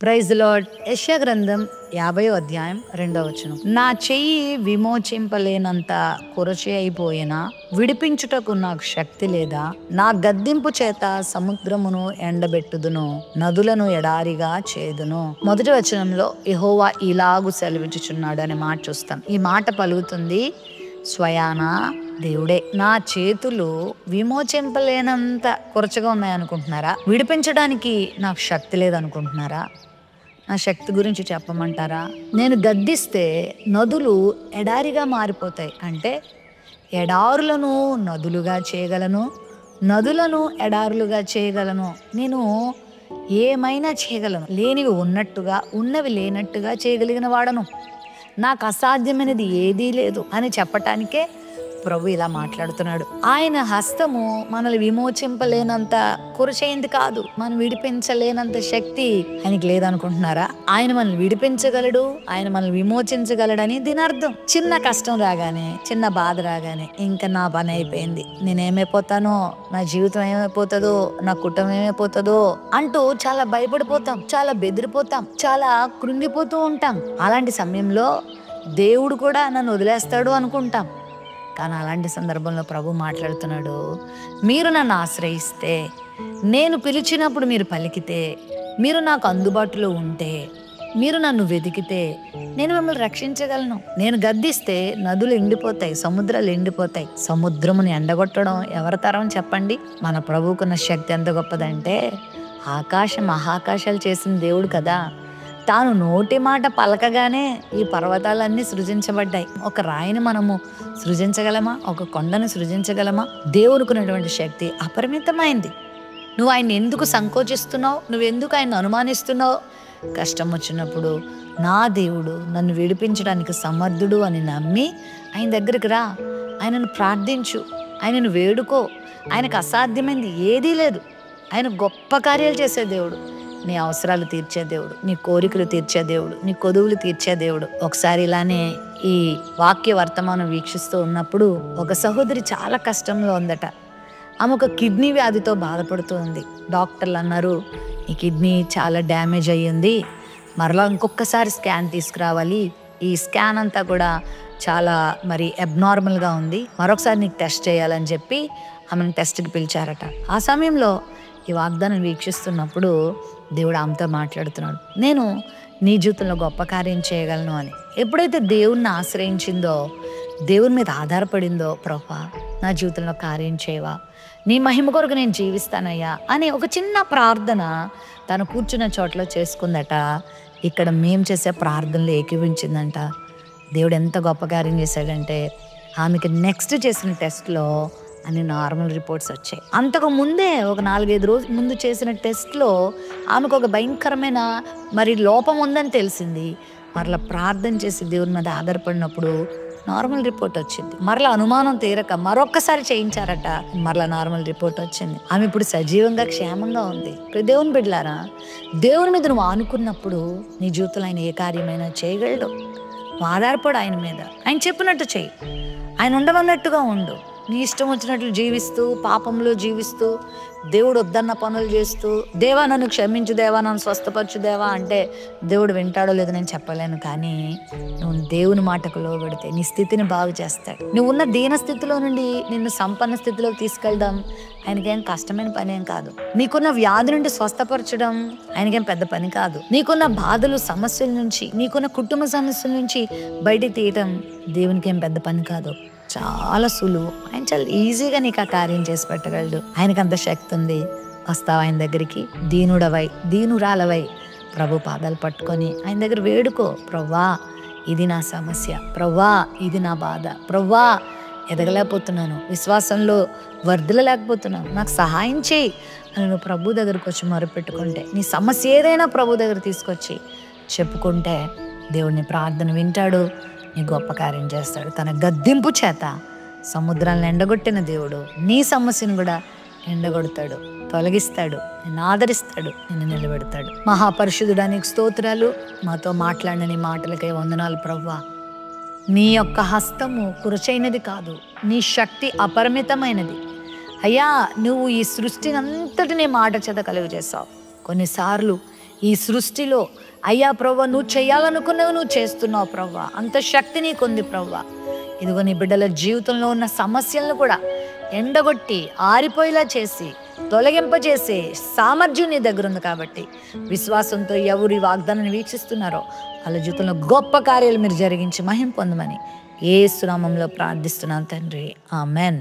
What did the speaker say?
Praise lord. యెషయా గ్రంథం 50వ అధ్యాయం 2వ వచనం. నా చెయ్యి విమోచింపలేనంత కొరచే అయిపోయినా విడిపించుటకు నాకు శక్తి లేదా? నా గద్దింపు చేత సముద్రమును ఎండబెట్టుదును, నదులను ఎడారిగా చేదును. మొదటి వచనంలో యెహోవా ఇలాగు సెలవిచ్చుచున్నాడు అనే మాట చూస్తాం. ఈ మాట పలుకుతుంది స్వయానా దేవుడే. నా చేతులు విమోచింపలేనంత కొరచగా ఉన్నాయనుకుంటున్నారా? విడిపించడానికి నాకు శక్తి లేదనుకుంటున్నారా? నా శక్తి గురించి చెప్పమంటారా? నేను గద్దిస్తే నదులు ఎడారిగా మారిపోతాయి. అంటే ఎడారులను నదులుగా చేయగలను, నదులను ఎడారులుగా చేయగలను. నేను ఏమైనా చేయగలను. లేనివి ఉన్నట్టుగా, ఉన్నవి లేనట్టుగా చేయగలిగిన వాడను. నాకు అసాధ్యమైనది ఏదీ లేదు అని చెప్పటానికే ప్రభు ఇలా మాట్లాడుతున్నాడు. ఆయన హస్తము మనల్ని విమోచింపలేనంత కురచేయింది కాదు, మనం విడిపించలేనంత శక్తి ఆయనకి లేదనుకుంటున్నారా? ఆయన మనల్ని విడిపించగలడు, ఆయన మనల్ని విమోచించగలడని దీని అర్థం. చిన్న కష్టం రాగానే, చిన్న బాధ రాగానే ఇంకా నా పని అయిపోయింది, నేనేమైపోతానో, నా జీవితం ఏమైపోతుందో, నా కుటుంబం ఏమైపోతుందో అంటూ చాలా భయపడిపోతాం, చాలా బెదిరిపోతాం, చాలా కృంగిపోతూ ఉంటాం. అలాంటి సమయంలో దేవుడు కూడా నన్ను వదిలేస్తాడు అనుకుంటాం. కానీ అలాంటి సందర్భంలో ప్రభు మాట్లాడుతున్నాడు, మీరు నన్ను ఆశ్రయిస్తే, నేను పిలిచినప్పుడు మీరు పలికితే, మీరు నాకు అందుబాటులో ఉంటే, మీరు నన్ను వెతికితే నేను మిమ్మల్ని రక్షించగలను. నేను గద్దిస్తే నదులు ఎండిపోతాయి, సముద్రాలు ఎండిపోతాయి. సముద్రముని ఎండగొట్టడం ఎవరి తరం చెప్పండి? మన ప్రభువుకున్న శక్తి ఎంత గొప్పదంటే, ఆకాశం మహాకాశాలు చేసిన దేవుడు కదా. తాను నోటి మాట పలకగానే ఈ పర్వతాలన్నీ సృజించబడ్డాయి. ఒక రాయిని మనము సృజించగలమా? ఒక కొండను సృజించగలమా? దేవుడుకున్నటువంటి శక్తి అపరిమితమైంది. నువ్వు ఆయన ఎందుకు సంకోచిస్తున్నావు? నువ్వెందుకు ఆయన అనుమానిస్తున్నావు? కష్టం వచ్చినప్పుడు నా దేవుడు నన్ను విడిపించడానికి సమర్థుడు అని నమ్మి ఆయన దగ్గరికి రా, ఆయనను ప్రార్థించు, ఆయనను వేడుకో. ఆయనకు అసాధ్యమైంది ఏదీ లేదు. ఆయన గొప్ప కార్యాలు చేసే దేవుడు. నీ అవసరాలు తీర్చే దేవుడు, నీ కోరికలు తీర్చే దేవుడు, నీ కొదువులు తీర్చే దేవుడు. ఒకసారి ఇలానే ఈ వాక్య వర్తమానం వీక్షిస్తూ ఉన్నప్పుడు ఒక సహోదరి చాలా కష్టంలో ఉందట. ఆమె ఒక కిడ్నీ వ్యాధితో బాధపడుతూ ఉంది. డాక్టర్లు అన్నారు, ఈ కిడ్నీ చాలా డ్యామేజ్ అయ్యింది, మరలా ఇంకొకసారి స్కాన్ తీసుకురావాలి, ఈ స్కాన్ అంతా కూడా చాలా అబ్నార్మల్గా ఉంది, మరొకసారి నీకు టెస్ట్ చేయాలని చెప్పి ఆమెను టెస్ట్కి పిలిచారట. ఆ సమయంలో ఈ వాగ్దానం వీక్షిస్తున్నప్పుడు దేవుడు ఆమెతో మాట్లాడుతున్నాడు, నేను నీ జీవితంలో గొప్ప కార్యం చేయగలను అని. ఎప్పుడైతే దేవుణ్ణి ఆశ్రయించిందో, దేవుని మీద ఆధారపడిందో, ప్రభా నా జీవితంలో కార్యం చేయవా, నీ మహిమ కొరకు నేను జీవిస్తానయ్యా అని ఒక చిన్న ప్రార్థన తను కూర్చున్న చోట్ల చేసుకుందట. ఇక్కడ మేము చేసే ప్రార్థనలు ఏకీవించిందంట. దేవుడు ఎంత గొప్ప కార్యం చేశాడంటే, ఆమెకి నెక్స్ట్ చేసిన టెస్ట్లో అన్ని నార్మల్ రిపోర్ట్స్ వచ్చాయి. అంతకు ముందే ఒక 4-5 రోజుల ముందు చేసిన టెస్ట్లో ఆమెకు ఒక భయంకరమైన లోపం ఉందని తెలిసింది. మరలా ప్రార్థన చేసి దేవుని మీద ఆధారపడినప్పుడు నార్మల్ రిపోర్ట్ వచ్చింది. మరలా అనుమానం తీరక మరొక్కసారి చేయించారట, మరలా నార్మల్ రిపోర్ట్ వచ్చింది. ఆమె ఇప్పుడు సజీవంగా క్షేమంగా ఉంది. దేవుని బిడ్డలారా, దేవుని మీద నువ్వు ఆనుకున్నప్పుడు నీ జీవితంలో ఆయన ఏ కార్యమైనా చేయగలడు. నువ్వు ఆధారపడు ఆయన మీద. ఆయన చెప్పినట్టు చెయ్యి, ఆయన ఉండమన్నట్టుగా ఉండు. నీ ఇష్టం వచ్చినట్లు జీవిస్తూ, పాపంలో జీవిస్తూ, దేవుడు వద్దన్న పనులు చేస్తూ, దేవా నన్ను క్షమించు దేవా, నన్ను స్వస్థపరచు దేవా అంటే దేవుడు వింటాడో లేదో నేను చెప్పలేను. కానీ నువ్వు దేవుని మాటకు లోబడితే నీ స్థితిని బాగు చేస్తాడు. నువ్వు ఉన్న దీన స్థితిలో నుండి నిన్ను సంపన్న స్థితిలోకి తీసుకెళ్దాం ఆయనకేం కష్టమైన పని ఏం కాదు. నీకున్న వ్యాధి నుండి స్వస్థపరచడం ఆయనకేం పెద్ద పని కాదు. నీకున్న బాధలు, సమస్యల నుంచి, నీకున్న కుటుంబ సమస్యల నుంచి బయటికి తీయటం దేవునికి ఏం పెద్ద పని కాదు. చాలా సులువు. ఆయన చాలా ఈజీగా నీకు ఆ కార్యం చేసి పెట్టగలడు. ఆయనకు అంత శక్తి ఉంది. వస్తావు ఆయన దగ్గరికి, దీనుడవై, దీనురాలవై ప్రభు పాదాలు పట్టుకొని ఆయన దగ్గర వేడుకో, ప్రవ్వా ఇది నా సమస్య, ప్రవ్వా ఇది నా బాధ, ప్రవ్వా ఎదగలేకపోతున్నాను, విశ్వాసంలో వర్ధిల్లలేకపోతున్నాను, నాకు సహాయం చేయి అని నువ్వు ప్రభు దగ్గరకు వచ్చి మొరపెట్టుకుంటే, నీ సమస్య ఏదైనా ప్రభు దగ్గర తీసుకొచ్చి చెప్పుకుంటే దేవుడిని ప్రార్థన వింటాడు, నీ గొప్ప కార్యం చేస్తాడు. తన గద్దింపు చేత సముద్రాలను ఎండగొట్టిన దేవుడు నీ సమస్యను కూడా ఎండగొడతాడు, తొలగిస్తాడు, నిన్ను ఆదరిస్తాడు, నిన్ను నిలబెడతాడు. మహాపరిశుద్ధుడా నీకు స్తోత్రాలు. మాతో మాట్లాడిన నీ మాటలకై వందనాలు ప్రభువా. నీ యొక్క హస్తము కురచైనది కాదు, నీ శక్తి అపరిమితమైనది. అయ్యా, నువ్వు ఈ సృష్టిని అంతటినీ మాట చేత కలుగజేసావు. కొన్నిసార్లు ఈ సృష్టిలో అయ్యా ప్రవ్వా, నువ్వు చేయాలనుకున్నవి నువ్వు చేస్తున్నావు ప్రవ్వా. అంత శక్తి నీకుంది ప్రవ్వా. ఇదిగో నీ బిడ్డల జీవితంలో ఉన్న సమస్యలను కూడా ఎండగొట్టి ఆరిపోయేలా చేసి తొలగింపజేసే సామర్థ్యం నీ దగ్గర ఉంది. కాబట్టి విశ్వాసంతో ఎవరు ఈ వాగ్దానాన్ని వీక్షిస్తున్నారో వాళ్ళ జీవితంలో గొప్ప కార్యాలు మీరు జరిగించి మహిమ పొందమని యేసు నామములో ప్రార్థిస్తున్నాను తండ్రి. ఆమెన్.